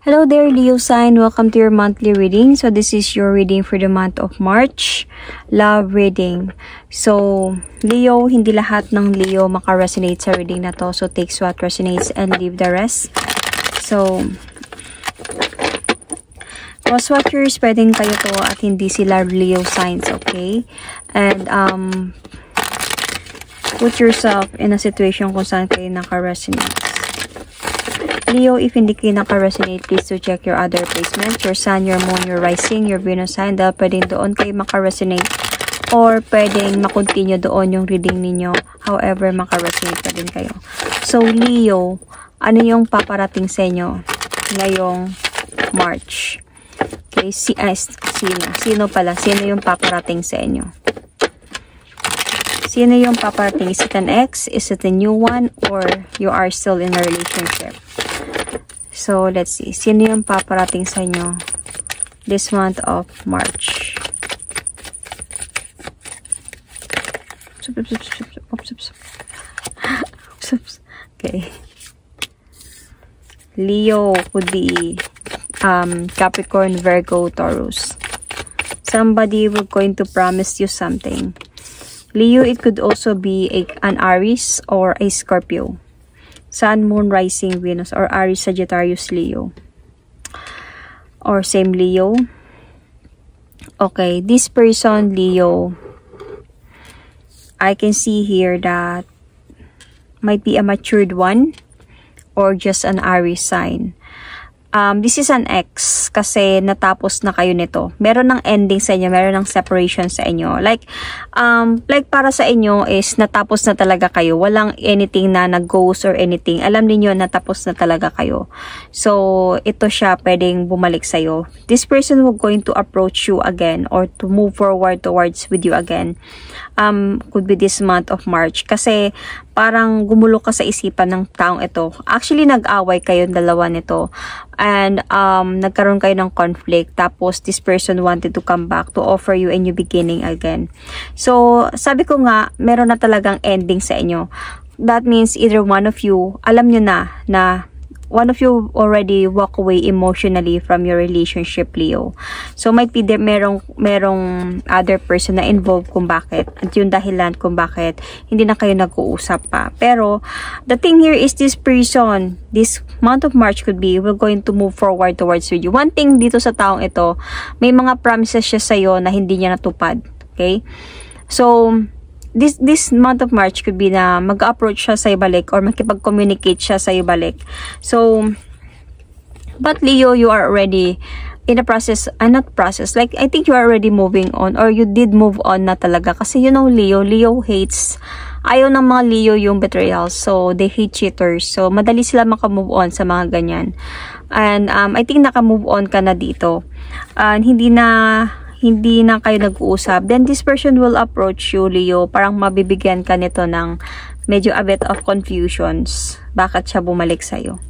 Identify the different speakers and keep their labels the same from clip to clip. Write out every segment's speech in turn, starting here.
Speaker 1: Hello there, Leo sign. Welcome to your monthly reading. So this is your reading for the month of March. Love reading. So, Leo, hindi lahat ng Leo maka-resonate sa reading na to. So, takes what resonates and leave the rest. So, most watchers, pwedeng kayo to at hindi sila Leo signs, okay? And, put yourself in a situation kung saan kayo naka-resonate. Leo, if hindi kayo naka-resonate, please to check your other placements, your sun, your moon, your rising, your Venus sign, dahil pwedeng doon kayo maka-resonate or pwedeng makontinue doon yung reading ninyo. However, maka-resonate pa din kayo. So, Leo, ano yung paparating sa inyo ngayong March? Okay, sino yung paparating sa inyo? Sino yung paparating? Is it an ex? Is it a new one? Or you are still in a relationship? So, let's see. Sino yung paparating sa inyo this month of March? Okay. Leo could be Capricorn, Virgo, Taurus. Somebody will going to promise you something. Leo, it could also be an Aries or a Scorpio. Sun, Moon, Rising, Venus, or Aries, Sagittarius, Leo. Or same Leo. Okay, this person, Leo, I can see here that might be a matured one or just an Aries sign. This is an ex kasi natapos na kayo nito. Meron ng ending sa inyo, meron ng separation sa inyo. Like para sa inyo is natapos na talaga kayo. Walang anything na nag-ghost or anything. Alam niyo natapos na talaga kayo. So, ito siya pwedeng bumalik sa iyo. This person will going to approach you again or to move forward towards with you again. Could be this month of March. Kasi parang gumulo ka sa isipan ng taong ito. Actually, nag-away kayong dalawa nito. And nagkaroon kayo ng conflict. Tapos, this person wanted to come back to offer you a new beginning again. So, sabi ko nga, meron na talagang ending sa inyo. That means either one of you, alam nyo na one of you already walk away emotionally from your relationship, Leo. So, might be there merong other person na involved kung bakit. At yung dahilan kung bakit hindi na kayo nag-uusap pa. Pero, the thing here is this person, this month of March could be, we're going to move forward towards with you. One thing dito sa taong ito, may mga promises siya sa'yo na hindi niya natupad. Okay? So, this month of March could be na mag-approach siya sa ibalik or makipag-communicate siya sa ibalik. So, but Leo, you are already in a process, like, I think you are already moving on or you did move on na talaga. Kasi you know, Leo hates, ayaw ng mga Leo yung betrayal. So, they hate cheaters. So, madali sila maka-move on sa mga ganyan. And, I think naka-move on ka na dito. And, hindi na kayo nag-uusap, then this person will approach you, Leo. Parang mabibigyan ka nito ng medyo a bit of confusions. Bakit siya bumalik sa'yo?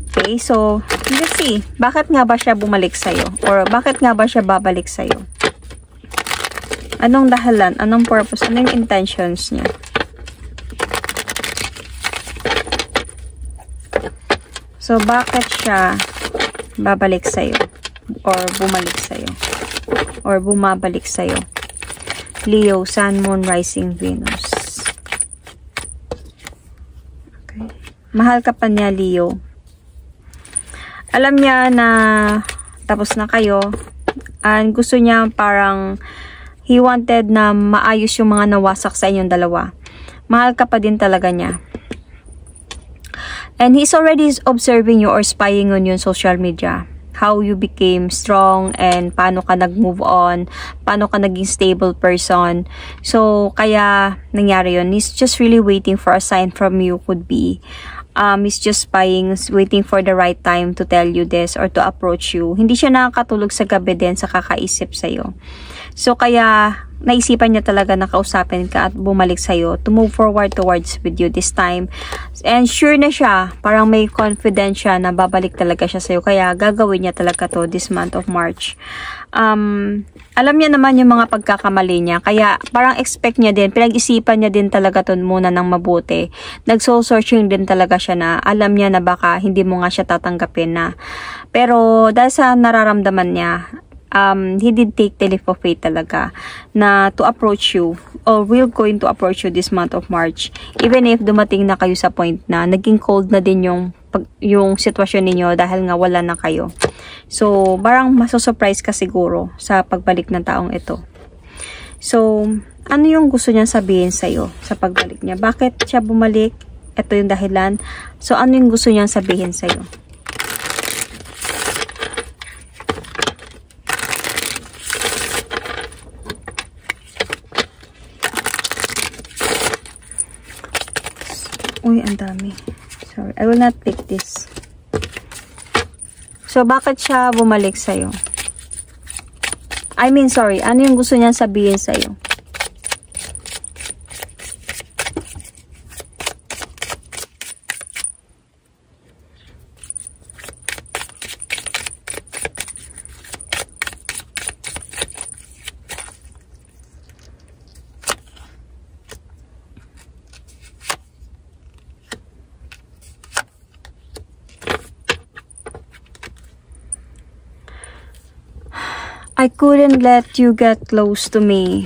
Speaker 1: Okay, so, let's see. Bakit nga ba siya bumalik sa'yo? Or bakit nga ba siya babalik sa'yo? Anong dahilan? Anong purpose? Anong intentions niya? So, bakit siya babalik sa'yo? Or bumalik sa'yo? Or bumabalik sa'yo? Leo, Sun, Moon, Rising, Venus. Okay. Mahal ka pa niya, Leo. Alam niya na tapos na kayo. And gusto niya parang he wanted na maayos yung mga nawasak sa inyong dalawa. Mahal ka pa din talaga niya. And he's already observing you or spying on you on social media. How you became strong and paano ka nag-move on, paano ka naging stable person. So, kaya nangyari yun. He's just really waiting for a sign from you could be. He's just spying, waiting for the right time to tell you this or to approach you. Hindi siya nakakatulog sa gabi din sa kakaisip sa'yo. So, kaya naisipan niya talaga na kausapin ka at bumalik sa'yo to move forward towards with you this time. And sure na siya, parang may confidence siya na babalik talaga siya sa'yo. Kaya gagawin niya talaga to this month of March. Alam niya naman yung mga pagkakamali niya. Kaya parang expect niya din, pinag-isipan niya din talaga to muna ng mabuti. Nag-soul-searching din talaga siya na alam niya na baka hindi mo nga siya tatanggapin na. Pero dahil sa nararamdaman niya, he did take the leap of faith talaga na to approach you or will going to approach you this month of March. Even if dumating na kayo sa point na naging cold na din yung sitwasyon ninyo dahil nga wala na kayo. So, parang masosurprise ka siguro sa pagbalik ng taong ito. So, ano yung gusto niyang sabihin sa'yo sa pagbalik niya? Bakit siya bumalik? Ito yung dahilan. So, ano yung gusto niyang sabihin sa'yo? Uy, ang dami. Sorry, I will not pick this. So, bakit siya bumalik sa'yo? I mean, sorry, ano yung gusto niyang sabihin sa'yo? I couldn't let you get close to me.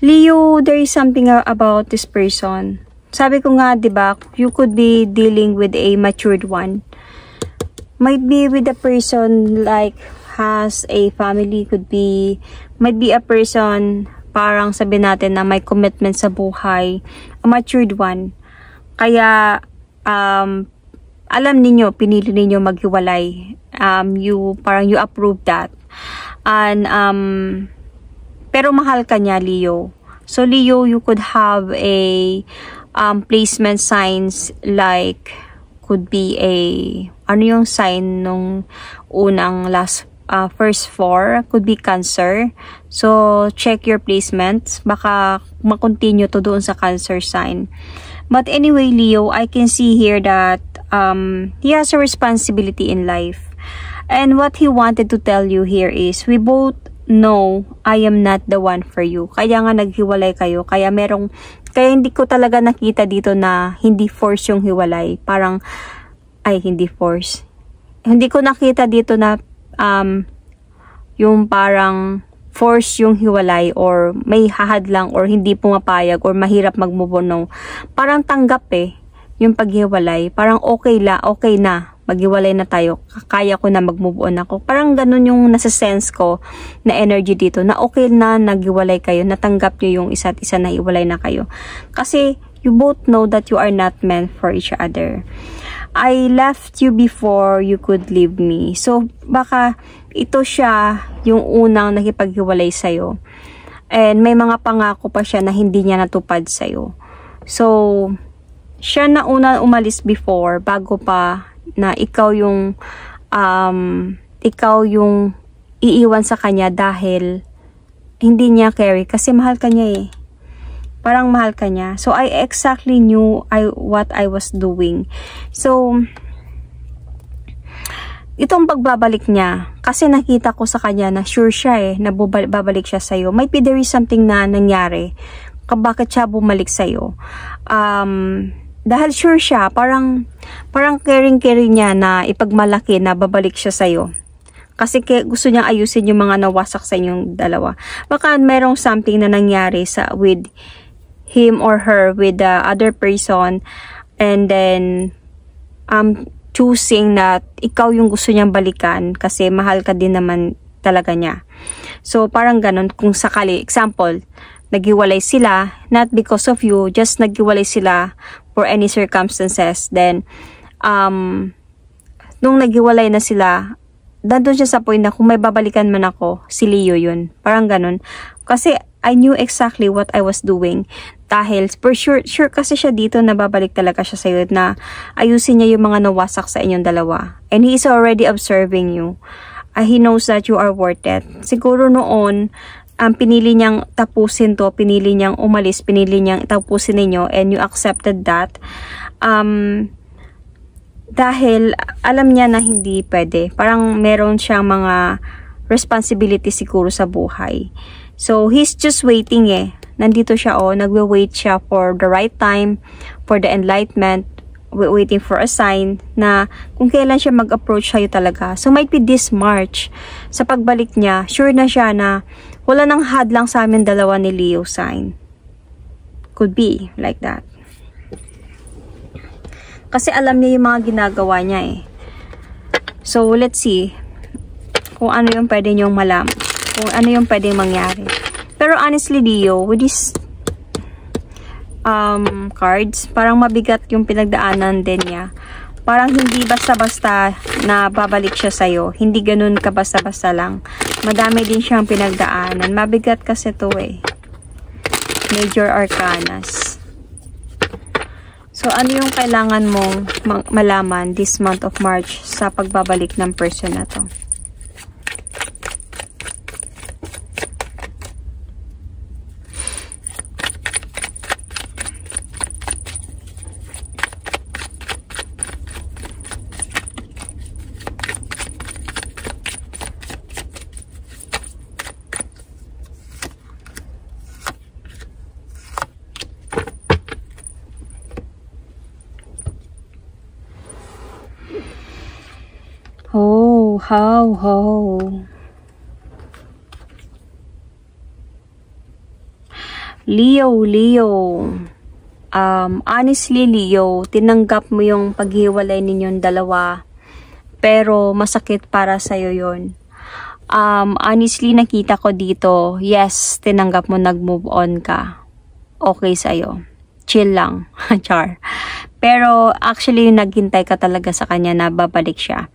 Speaker 1: Leo, there is something about this person. Sabi ko nga, 'di ba, you could be dealing with a matured one. Might be with a person like has a family, might be a person parang sabi natin na may commitment sa buhay, a matured one. Kaya alam ninyo, pinili ninyo maghiwalay. You approve that. And pero mahal ka niya, Leo. So Leo, you could have a placement signs like could be a ano yung sign nung unang first 4 could be Cancer. So check your placements, baka ma-continue to doon sa Cancer sign. But anyway, Leo, I can see here that he has a responsibility in life. And what he wanted to tell you here is, we both know I am not the one for you. Kaya nga naghiwalay kayo. Kaya hindi ko talaga nakita dito na hindi force yung hiwalay. Parang, hindi force. Hindi ko nakita dito na yung parang force yung hiwalay or may hahad lang or hindi pumapayag or mahirap mag-move on. No. Parang tanggap yung paghiwalay. Parang okay na. Maghiwalay na tayo, kaya ko na mag-move on ako. Parang ganun yung nasa-sense ko na energy dito, na okay na naghiwalay kayo, natanggap nyo yung isa't isa na hiwalay na kayo. Kasi you both know that you are not meant for each other. I left you before you could leave me. So, baka ito siya yung unang nakipaghiwalay sa'yo. And may mga pangako pa siya na hindi niya natupad sa'yo. So, siya na una umalis before, bago pa na ikaw yung iiwan sa kanya dahil hindi niya carry kasi mahal ka niya parang mahal ka niya. So I exactly knew what I was doing. So itong pagbabalik niya, kasi nakita ko sa kanya na sure siya na babalik siya sa'yo. Might be there is something na nangyari bakit siya bumalik sa'yo. Dahil sure siya, parang caring niya na ipagmalaki na babalik siya sa'yo. Kasi gusto niyang ayusin yung mga nawasak sa inyong dalawa. Baka merong something na nangyari with him or her, with the other person, and then choosing that ikaw yung gusto niyang balikan kasi mahal ka din naman talaga niya. So parang ganun, kung sakali, example, naghiwalay sila, not because of you, just naghiwalay sila for any circumstances. Then, nung naghiwalay na sila, nandun siya sa point na kung may babalikan man ako, si Leo yun. Parang ganun. Kasi, I knew exactly what I was doing. Dahil, for sure kasi siya dito na babalik talaga siya sa'yo na ayusin niya yung mga nawasak sa inyong dalawa. And he is already observing you. He knows that you are worth it. Siguro noon, pinili niyang tapusin to, pinili niyang umalis, pinili niyang tapusin ninyo, and you accepted that. Dahil alam niya na hindi pwede. Parang meron siyang mga responsibility siguro sa buhay. So, he's just waiting eh. Nandito siya nagwe-wait siya for the right time, for the enlightenment, waiting for a sign na kung kailan siya mag-approach sa'yo talaga. So, might be this March, sa pagbalik niya, sure na siya na wala nang hadlang sa amin dalawa ni Leo sign. Could be like that. Kasi alam niya yung mga ginagawa niya eh. So, let's see kung ano yung pwede niyong malaman. Kung ano yung pwedeng mangyari. Pero honestly, Leo, with this cards, parang mabigat yung pinagdaanan din niya. Parang hindi basta-basta na babalik siya sa'yo. Hindi ganun ka basta-basta lang. Madami din siyang pinagdaanan. Mabigat kasi to eh. Major Arcanas. So, ano yung kailangan mong malaman this month of March sa pagbabalik ng person na to? Oh, how. Leo. Honestly, Leo, tinanggap mo yung paghiwalay ninyong dalawa. Pero masakit para sa'yo yun. Honestly, nakita ko dito, yes, tinanggap mo, nag-move on ka. Okay sa'yo. Chill lang. Char. Pero actually, naghintay ka talaga sa kanya na babalik siya.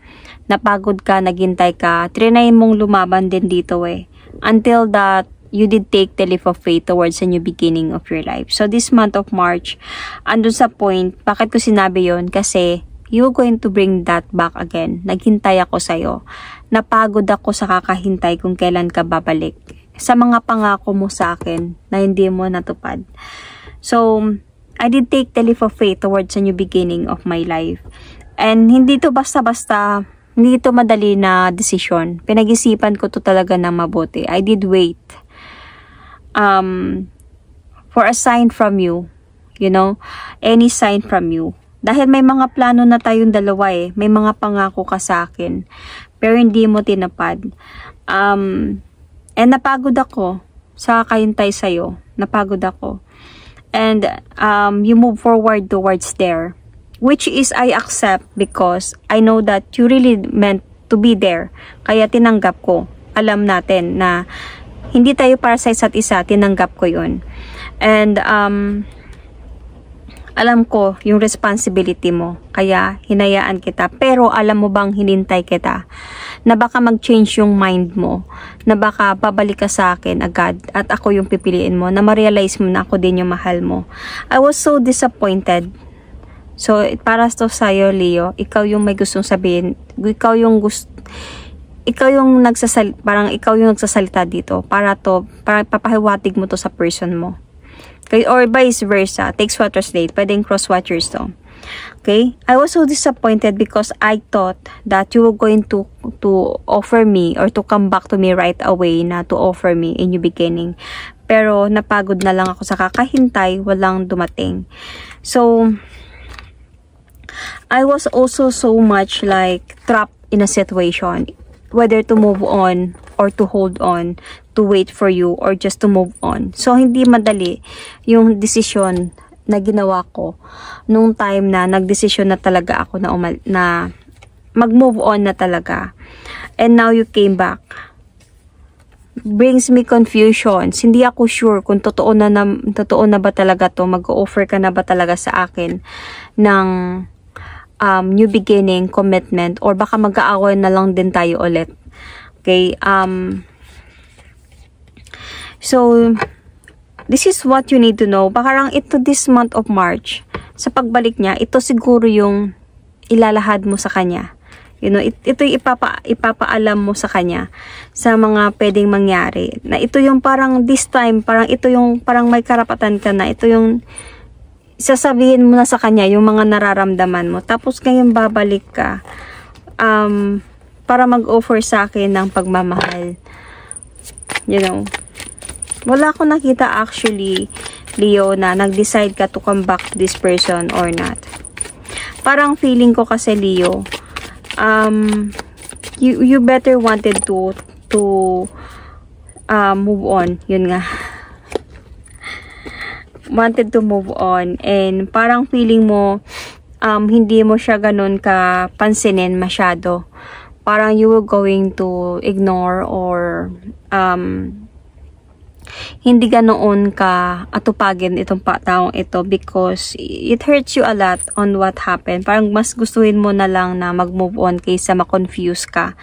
Speaker 1: Napagod ka, naghintay ka. Trinay mong lumaban din dito eh. Until that, you did take the leap of faith towards a new beginning of your life. So this month of March, andun sa point, bakit ko sinabi yon? Kasi you're going to bring that back again. Naghintay ako sa'yo. Napagod ako sa kakahintay kung kailan ka babalik. Sa mga pangako mo sa akin na hindi mo natupad. So, I did take the leap of faith towards a new beginning of my life. And hindi to basta-basta, hindi to madali na desisyon. Pinag-isipan ko to talaga na mabuti. I did wait for a sign from you. You know, any sign from you. Dahil may mga plano na tayong dalawa eh. May mga pangako ka sa akin. Pero hindi mo tinapad. And napagod ako sa kakahintay sa'yo. Napagod ako. And you move forward towards there. Which is I accept because I know that you really meant to be there. Kaya tinanggap ko. Alam natin na hindi tayo para sa isa't isa. Tinanggap ko yun. And alam ko yung responsibility mo. Kaya hinayaan kita. Pero alam mo bang hinintay kita? Na baka mag-change yung mind mo. Na baka babalik ka sa akin agad. At ako yung pipiliin mo. Na ma-realize mo na ako din yung mahal mo. I was so disappointed. So, para to sa'yo, Leo, ikaw yung may gustong sabihin. Ikaw yung parang ikaw yung nagsasalita dito. Para papahiwatig mo to sa person mo. Okay? Or vice versa. Takes what translate. Pwedeng cross-watchers to. Okay? I was so disappointed because I thought that you were going to offer me or to come back to me right away na to offer me a new beginning. Pero napagod na lang ako sa kakahintay. Walang dumating. So, I was also so much like trapped in a situation. Whether to move on or to hold on, to wait for you or just to move on. So, hindi madali yung desisyon na ginawa ko nung time na nagdesisyon na talaga ako na mag-move on na talaga. And now you came back. Brings me confusions. Hindi ako sure kung totoo na ba talaga to, mag-offer ka na ba talaga sa akin ng new beginning, commitment, or baka mag-aaway na lang din tayo ulit. Okay, so, this is what you need to know. Baka ito this month of March, sa pagbalik niya, ito siguro yung ilalahad mo sa kanya. You know, ito yung ipapaalam mo sa kanya sa mga pwedeng mangyari. Na ito yung parang this time, parang ito yung parang may karapatan ka na. Ito yung sasabihin mo na sa kanya yung mga nararamdaman mo. Tapos ngayon babalik ka para mag-offer sa akin ng pagmamahal. You know, wala akong nakita actually, Leo, na nag-decide ka to come back to this person or not. Parang feeling ko kasi, Leo, you better wanted to move on. Yun nga. Wanted to move on. And parang feeling mo, hindi mo siya ganun ka pansinin masyado. Parang you were going to ignore or hindi ganoon ka atupagin itong taong ito because it hurts you a lot on what happened. Parang mas gustuhin mo na lang na mag-move on kaysa ma-confuse ka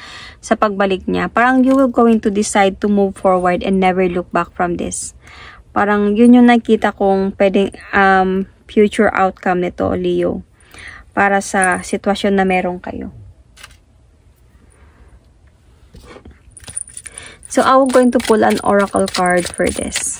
Speaker 1: sa pagbalik niya. Parang you will going to decide to move forward and never look back from this. Parang yun yung nakita kong pwedeng future outcome nito, Leo, para sa sitwasyon na meron kayo. So, I'm going to pull an oracle card for this.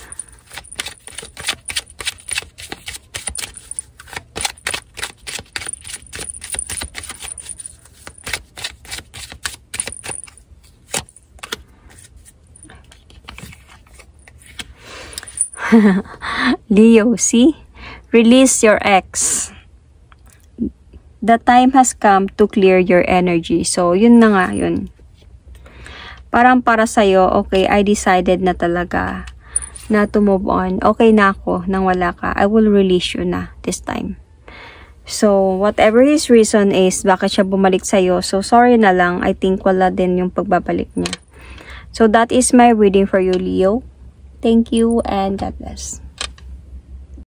Speaker 1: Leo, see? Release your ex. The time has come to clear your energy. So, yun na nga, yun. Parang para sa'yo, okay, I decided na talaga na to move on. Okay na ako nang wala ka. I will release you na this time. So, whatever his reason is, bakit siya bumalik sa'yo, so sorry na lang. I think wala din yung pagbabalik niya. So, that is my reading for you, Leo. Thank you and God bless.